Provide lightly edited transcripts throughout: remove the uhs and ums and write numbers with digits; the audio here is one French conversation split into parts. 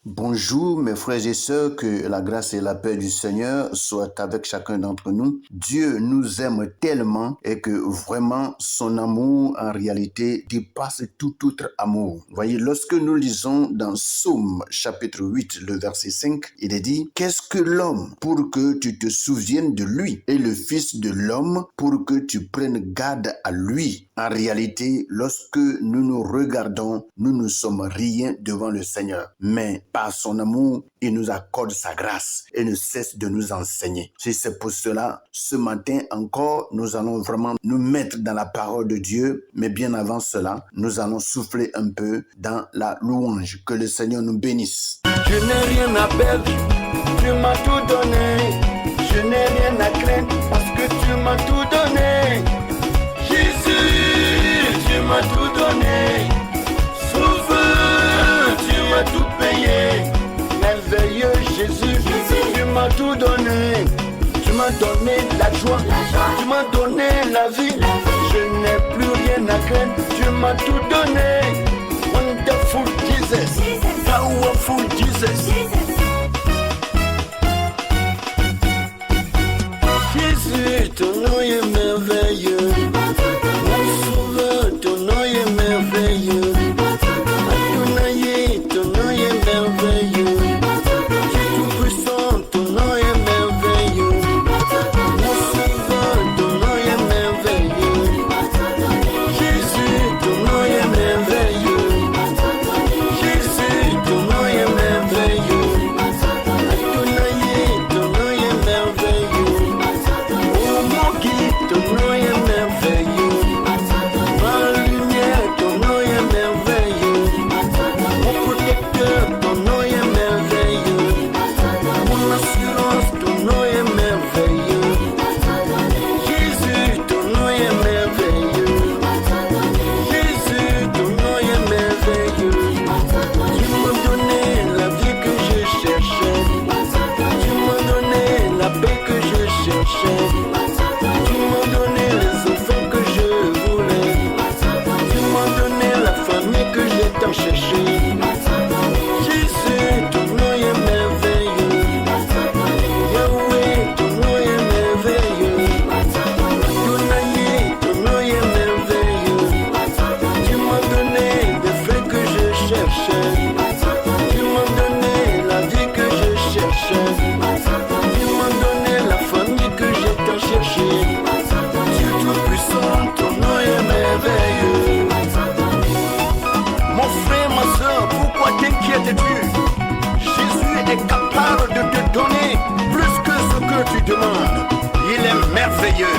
Bonjour mes frères et sœurs, que la grâce et la paix du Seigneur soient avec chacun d'entre nous. Dieu nous aime tellement et que vraiment son amour en réalité dépasse tout autre amour. Voyez, lorsque nous lisons dans Psaume chapitre 8, le verset 5, il est dit « Qu'est-ce que l'homme pour que tu te souviennes de lui et le fils de l'homme pour que tu prennes garde à lui ?» En réalité, lorsque nous nous regardons, nous ne sommes rien devant le Seigneur. Mais par son amour, il nous accorde sa grâce et ne cesse de nous enseigner. C'est pour cela, ce matin encore, nous allons vraiment nous mettre dans la parole de Dieu. Mais bien avant cela, nous allons souffler un peu dans la louange. Que le Seigneur nous bénisse. Je n'ai rien à perdre, tu m'as tout donné. Je n'ai rien à craindre parce que tu m'as tout donné. Jésus, tu m'as tout donné. Sauveur, tu m'as tout payé. Merveilleux Jésus, tu m'as tout donné. Tu m'as donné la joie, tu m'as donné la vie. Je n'ai plus rien à craindre, tu m'as tout donné. Wonderful Jesus, powerful Jesus. Jésus, ton nom est merveilleux. Mon sauveur, ton nom est merveilleux. Adonai, ton nom est merveilleux. Tu tout puissant, ton nom est merveilleux. Mon sauveur, ton nom est merveilleux. Jésus, ton nom est merveilleux. Jésus, ton nom est merveilleux. Adonai, ton nom est merveilleux. Oh mon guide, ton nom est merveilleux. Ma lumière, ton nom est merveilleux. Mon protecteur, ton nom est merveilleux. Mon assurance, ton nom est merveilleux. Jésus, ton nom est merveilleux. Jésus, ton nom est merveilleux. Tu m'as donné la vie que je cherchais. Tu m'as donné la paix que je cherchais. Tu m'as donné les enfants que je voulais. Tu m'as donné la famille que j'ai tant cherché. Jésus, ton nom est merveilleux. Yahweh, ton nom est merveilleux. Adonai, ton nom est merveilleux. Tu m'as donné des faits que je cherchais. Tu m'as donné la vie que je cherchais. Tu m'as donné la famille que j'ai tant cherché. Dieu tout-puissant, ton nom est merveilleux. Mon frère, ma soeur, pourquoi t'inquiètes-tu? Jésus est capable de te donner plus que ce que tu demandes. Il est merveilleux.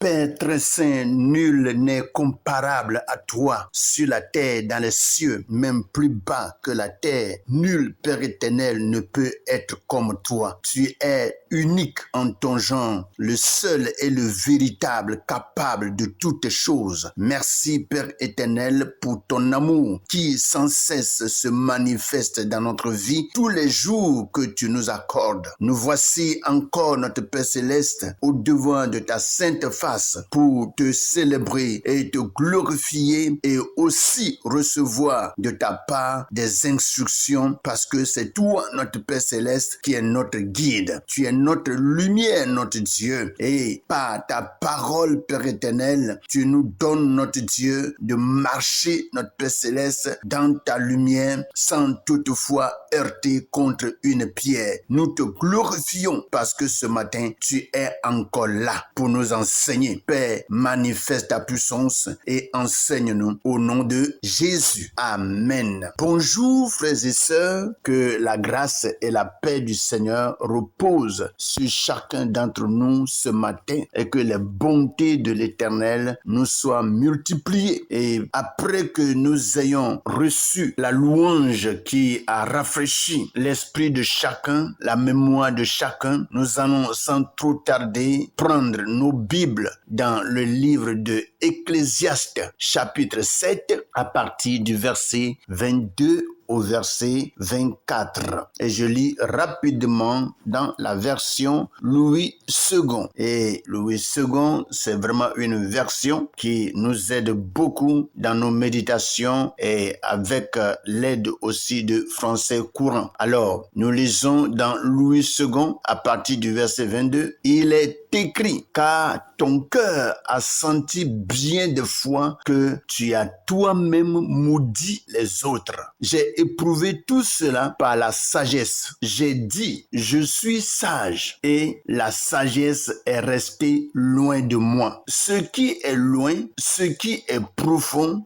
Père très saint, nul n'est comparable à toi sur la terre, dans les cieux, même plus bas que la terre. Nul Père éternel ne peut être comme toi. Tu es unique en ton genre, le seul et le véritable, capable de toutes choses. Merci Père éternel pour ton amour qui sans cesse se manifeste dans notre vie tous les jours que tu nous accordes. Nous voici encore, notre Père céleste, au devant de ta sainte face pour te célébrer et te glorifier et aussi recevoir de ta part des instructions parce que c'est toi, notre Père céleste, qui est notre guide. Tu es notre lumière, notre Dieu. Et par ta parole, Père éternel, tu nous donnes, notre Dieu, de marcher, notre Père céleste, dans ta lumière sans toutefois heurter contre une pierre. Nous te glorifions parce que ce matin, tu es encore là pour nous enseigner. Père, manifeste ta puissance et enseigne-nous au nom de Jésus. Amen. Bonjour frères et sœurs, que la grâce et la paix du Seigneur reposent sur chacun d'entre nous ce matin et que les bontés de l'Éternel nous soient multipliées. Et après que nous ayons reçu la louange qui a rafraîchi l'esprit de chacun, la mémoire de chacun, nous allons sans trop tarder prendre nos Bibles dans le livre de Ecclésiaste, chapitre 7, à partir du verset 22 au verset 24. Et je lis rapidement dans la version Louis II. Et Louis II, c'est vraiment une version qui nous aide beaucoup dans nos méditations et avec l'aide aussi de français courant. Alors, nous lisons dans Louis II à partir du verset 22. Il est écrit, car ton cœur a senti bien des fois que tu as toi-même maudit les autres. J'ai éprouvé tout cela par la sagesse. J'ai dit, je suis sage et la sagesse est restée loin de moi. Ce qui est loin, ce qui est profond,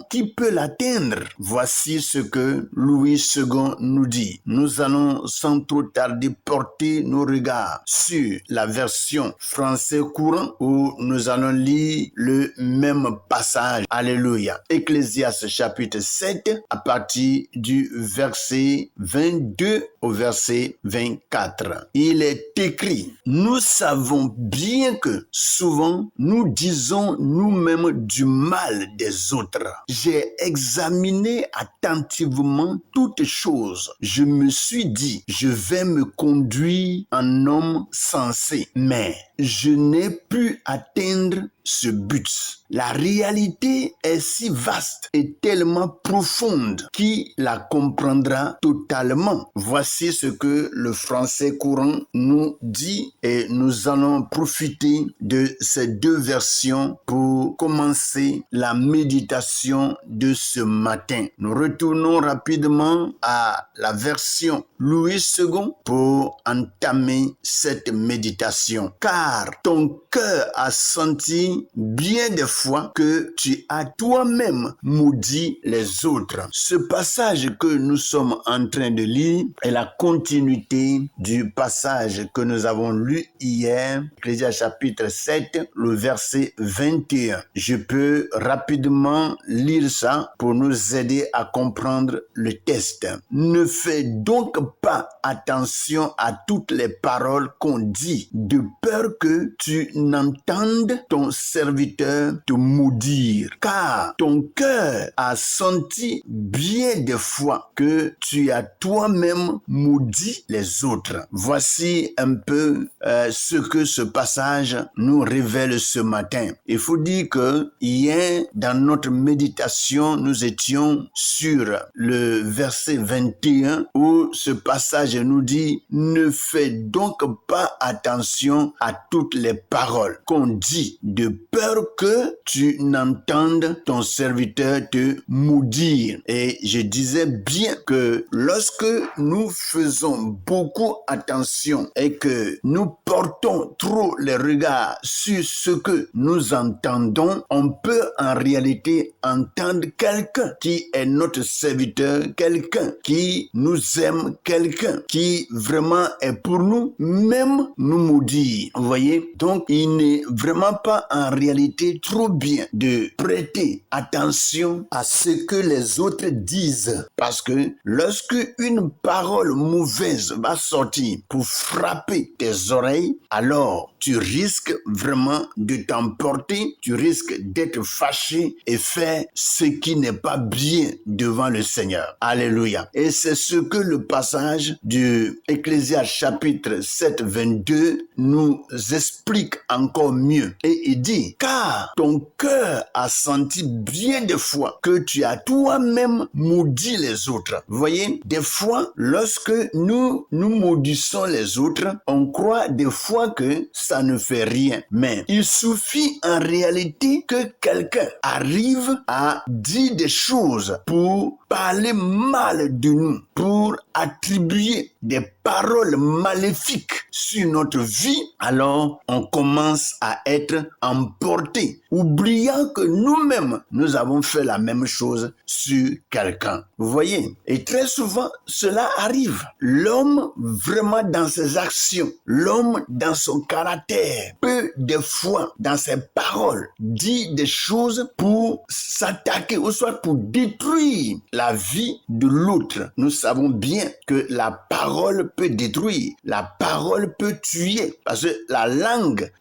qui peut l'atteindre? Voici ce que Louis II nous dit. Nous allons sans trop tarder porter nos regards sur la version français courant où nous allons lire le même passage. Alléluia. Ecclésiaste chapitre 7 à partir du verset 22 au verset 24. Il est écrit, nous savons bien que souvent nous disons nous-mêmes du mal des autres. J'ai examiné attentivement toutes choses. Je me suis dit, je vais me conduire en homme sensé, mais je n'ai pu atteindre ce but. La réalité est si vaste et tellement profonde qui la comprendra totalement. Voici ce que le français courant nous dit et nous allons profiter de ces deux versions pour commencer la méditation de ce matin. Nous retournons rapidement à la version Louis II pour entamer cette méditation. Car ton cœur a senti bien des fois que tu as toi-même maudit les autres. Ce passage que nous sommes en train de lire est la continuité du passage que nous avons lu hier, Ecclésiaste chapitre 7, le verset 21. Je peux rapidement lire ça pour nous aider à comprendre le texte. Ne fais donc pas attention à toutes les paroles qu'on dit, de peur que tu n'entendes ton serviteur te maudire, car ton cœur a senti bien des fois que tu as toi-même maudit les autres. Voici un peu ce que ce passage nous révèle ce matin. Il faut dire que hier, dans notre méditation, nous étions sur le verset 21 où ce passage nous dit « Ne fais donc pas attention à toutes les paroles qu'on dit, de peur que tu n'entendes ton serviteur te maudire. » Et je disais bien que lorsque nous faisons beaucoup attention et que nous portons trop les regards sur ce que nous entendons, on peut en réalité entendre quelqu'un qui est notre serviteur, quelqu'un qui nous aime, quelqu'un qui vraiment est pour nous, même nous maudire. Vous voyez? Donc, il n'est vraiment pas en réalité trop bien de prêter attention à ce que les autres disent. Parce que lorsque une parole mauvaise va sortir pour frapper tes oreilles, alors tu risques vraiment de t'emporter, tu risques d'être fâché et faire ce qui n'est pas bien devant le Seigneur. Alléluia. Et c'est ce que le passage du Ecclésiaste chapitre 7, 22 nous explique encore mieux. Et il dit, car ton cœur a senti bien des fois que tu as toi-même maudit les autres. Vous voyez, des fois, lorsque nous maudissons les autres, on croit des fois que ça ne fait rien. Mais il suffit en réalité que quelqu'un arrive à dire des choses pour parler mal de nous, pour attribuer des paroles maléfiques sur notre vie, alors on commence à être emporté, oubliant que nous-mêmes, nous avons fait la même chose sur quelqu'un. Vous voyez? Et très souvent, cela arrive. L'homme, vraiment dans ses actions, l'homme dans son caractère, peut des fois, dans ses paroles, dire des choses pour s'attaquer, ou soit pour détruire la vie de l'autre. Nous savons bien que la parole peut détruire, la parole peut tuer, parce que la langue,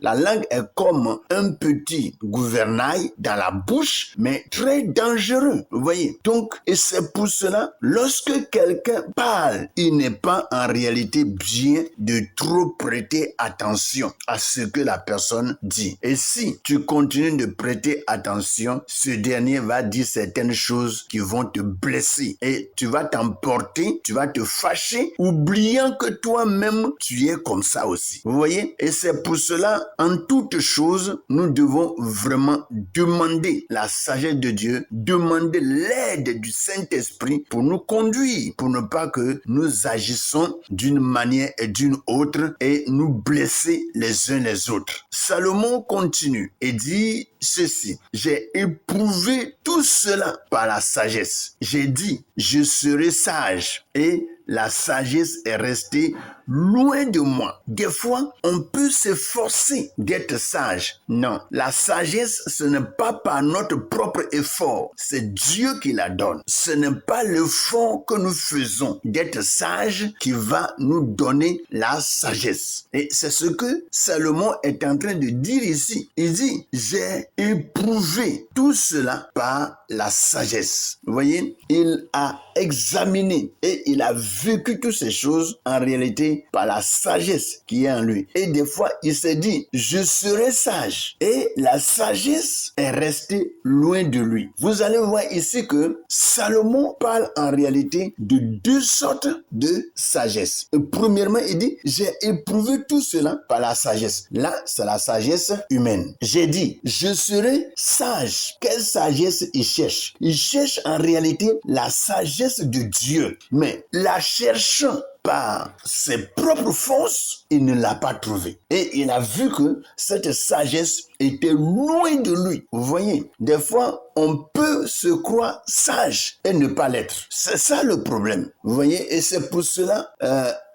la langue est comme un petit gouvernail dans la bouche, mais très dangereux, vous voyez. Donc, et c'est pour cela, lorsque quelqu'un parle, il n'est pas en réalité bien de trop prêter attention à ce que la personne dit. Et si tu continues de prêter attention, ce dernier va dire certaines choses qui vont te blesser et tu vas t'emporter, tu vas te fâcher, oubliant que toi-même, tu es comme ça aussi. Vous voyez? Et c'est pour cela, en toute chose, nous devons vraiment demander la sagesse de Dieu, demander l'aide du Saint-Esprit pour nous conduire, pour ne pas que nous agissons d'une manière et d'une autre et nous blesser les uns les autres. Salomon continue et dit ceci: j'ai éprouvé tout cela par la sagesse. J'ai dit, je serai sage, et la sagesse est restée loin de moi. Des fois, on peut s'efforcer d'être sage. Non, la sagesse, ce n'est pas par notre propre effort. C'est Dieu qui la donne. Ce n'est pas l'effort que nous faisons d'être sage qui va nous donner la sagesse. Et c'est ce que Salomon est en train de dire ici. Il dit, j'ai éprouvé tout cela par la sagesse. Vous voyez, il a examiné et il a vécu toutes ces choses en réalité par la sagesse qui est en lui. Et des fois, il s'est dit, je serai sage. Et la sagesse est restée loin de lui. Vous allez voir ici que Salomon parle en réalité de deux sortes de sagesse. Premièrement, il dit, j'ai éprouvé tout cela par la sagesse. Là, c'est la sagesse humaine. J'ai dit, je serai sage. Quelle sagesse il cherche? Il cherche en réalité la sagesse de Dieu. Mais la cherchant par ses propres forces, il ne l'a pas trouvée. Et il a vu que cette sagesse était loin de lui. Vous voyez, des fois, on peut se croire sage et ne pas l'être. C'est ça le problème. Vous voyez, et c'est pour cela,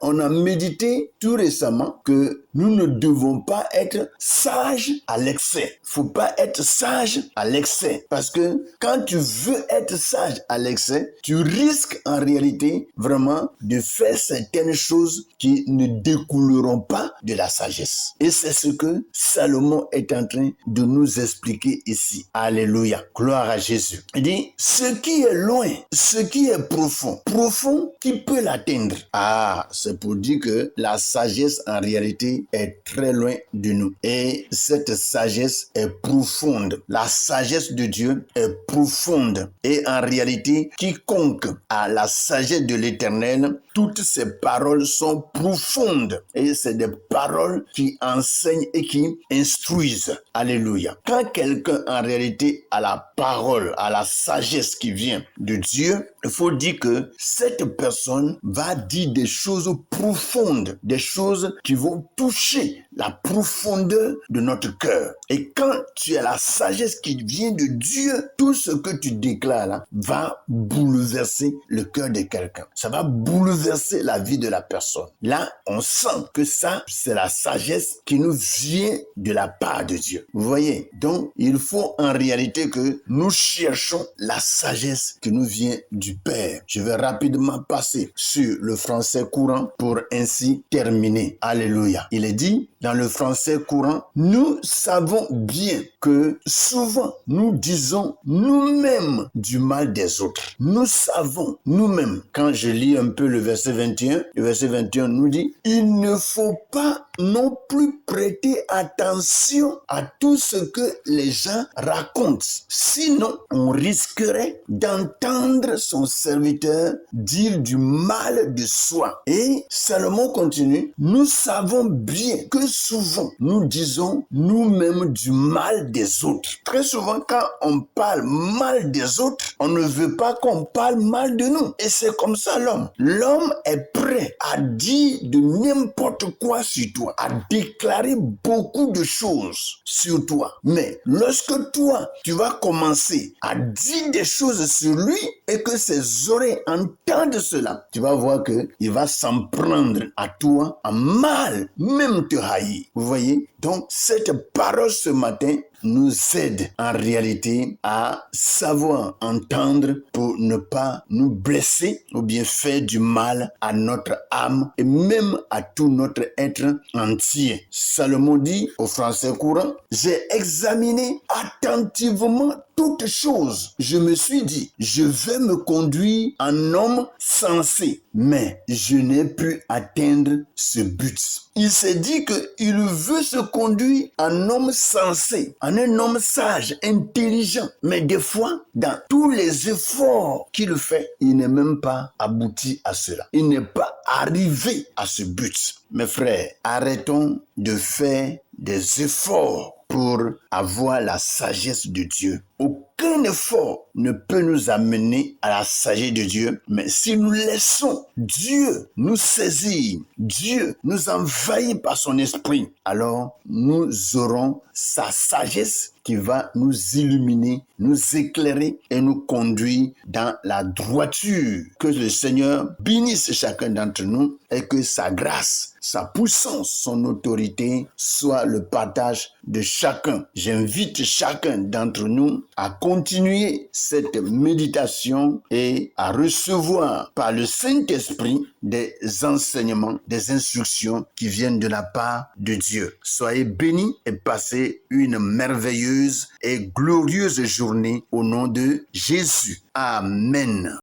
on a médité tout récemment que nous ne devons pas être sages à l'excès. Faut pas être sage à l'excès. Parce que quand tu veux être sage à l'excès, tu risques en réalité vraiment de faire certaines choses qui ne découleront pas de la sagesse. Et c'est ce que Salomon est en train de nous expliquer ici. Alléluia. Gloire à Jésus. Il dit, ce qui est loin, ce qui est profond, qui peut l'atteindre? Ah, c'est pour dire que la sagesse en réalité est très loin de nous. Et cette sagesse est profonde. La sagesse de Dieu est profonde. Et en réalité, quiconque a la sagesse de l'Éternel, toutes ces paroles sont profondes. Et c'est des paroles qui enseignent et qui instruisent. Alléluia. Quand quelqu'un en réalité a la parole, a la sagesse qui vient de Dieu, il faut dire que cette personne va dire des choses profondes, des choses qui vont toucher la profondeur de notre cœur. Et quand tu as la sagesse qui vient de Dieu, tout ce que tu déclares là va bouleverser le cœur de quelqu'un. Ça va bouleverser la vie de la personne. Là, on sent que ça, c'est la sagesse qui nous vient de la part de Dieu. Vous voyez? Donc, il faut en réalité que nous cherchons la sagesse qui nous vient du Père. Je vais rapidement passer sur le français courant pour ainsi terminer. Alléluia. Il est dit dans le français courant, nous savons bien que souvent nous disons nous-mêmes du mal des autres. Nous savons nous-mêmes. Quand je lis un peu le verset 21 nous dit, il ne faut pas non plus prêter attention à tout ce que les gens racontent. Sinon, on risquerait d'entendre son serviteur dire du mal de soi. Et Salomon continue, nous savons bien que souvent, nous disons nous-mêmes du mal des autres. Très souvent, quand on parle mal des autres, on ne veut pas qu'on parle mal de nous. Et c'est comme ça l'homme. L'homme est prêt à dire de n'importe quoi sur toi, à déclarer beaucoup de choses sur toi. Mais lorsque toi, tu vas commencer à dire des choses sur lui et que ses oreilles entendent cela, tu vas voir qu'il va s'en prendre à toi en mal, même te haïr. envahir. Vous voyez? Donc, cette parole ce matin nous aide en réalité à savoir entendre pour ne pas nous blesser ou bien faire du mal à notre âme et même à tout notre être entier. Salomon dit au français courant, j'ai examiné attentivement toutes choses. Je me suis dit, je vais me conduire en homme sensé, mais je n'ai pu atteindre ce but. Il s'est dit qu'il veut se conduire en homme sensé, en un homme sage, intelligent. Mais des fois, dans tous les efforts qu'il fait, il n'est même pas abouti à cela. Il n'est pas arrivé à ce but. Mes frères, arrêtons de faire des efforts pour avoir la sagesse de Dieu. Aucun effort ne peut nous amener à la sagesse de Dieu, mais si nous laissons Dieu nous saisir, Dieu nous envahir par son esprit, alors nous aurons sa sagesse qui va nous illuminer, nous éclairer et nous conduire dans la droiture. Que le Seigneur bénisse chacun d'entre nous et que sa grâce, sa puissance, son autorité soit le partage de chacun. J'invite chacun d'entre nous à continuer cette méditation et à recevoir par le Saint-Esprit des enseignements, des instructions qui viennent de la part de Dieu. Soyez bénis et passez une merveilleuse et glorieuse journée au nom de Jésus. Amen.